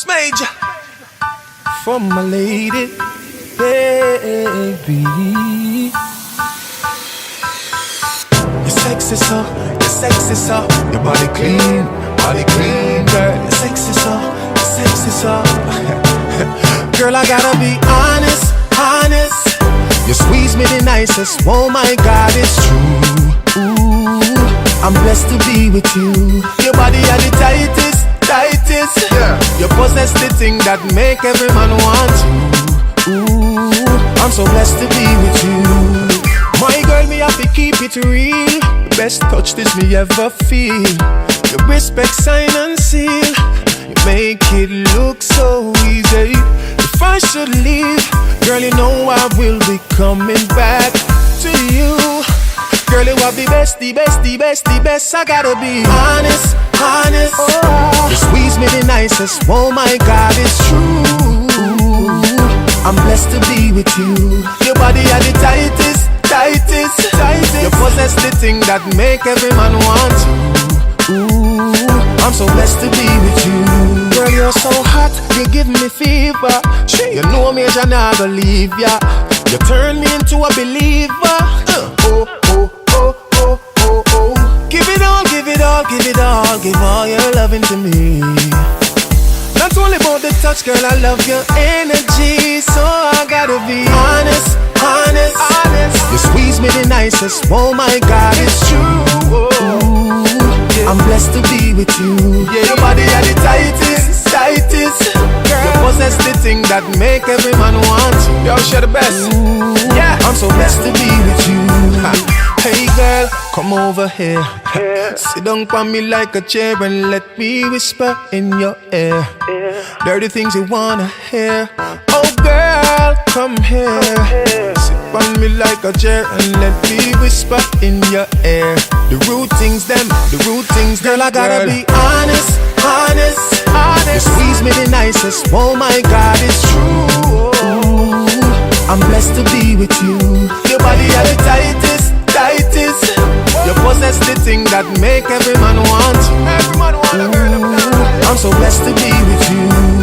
Major for my lady, baby. You're sexy so, you're sexy so. Your body clean, girl. You're sexy so, you're sexy so. Girl, I gotta be honest. You squeeze me the nicest, oh my God, it's true. Ooh, I'm blessed to be with you. Your body are the tightest. Yeah. You possess the thing that make every man want you. Ooh, I'm so blessed to be with you. My girl, me have to keep it real. The best touch this me ever feel. Your respect, sign and seal. You make it look so easy. If I should leave, girl, you know I will be coming back to you. Girl, you have the best. I gotta be honest. Oh, you squeeze me the nicest, oh my God, it's true. I'm blessed to be with you. Your body are the tightest. You possess the thing that make every man want you. Ooh, I'm so blessed to be with you. Girl, you're so hot, you give me fever. You know me, I never leave ya. You turn me into a believer. Give all your loving to me. Not only about the touch, girl, I love your energy. So I gotta be honest. You squeeze me the nicest, oh my God, it's true. Yeah. I'm blessed to be with you. Yeah. Your body are the tightest. Girl, you possess the thing that make every man want you. Yo, share the best. Ooh, yeah. I'm so blessed to be with you. Hey girl, come over here. Sit down by me like a chair and let me whisper in your ear. Dirty things you wanna hear. Oh girl, come here. Sit by me like a chair and let me whisper in your ear. The rude things, girl, I gotta be honest. You squeeze me the nicest, oh my God, it's true. I'm blessed to be with you. Your body are the tightest. You possess the thing that make every man want you. I'm so blessed to be with you.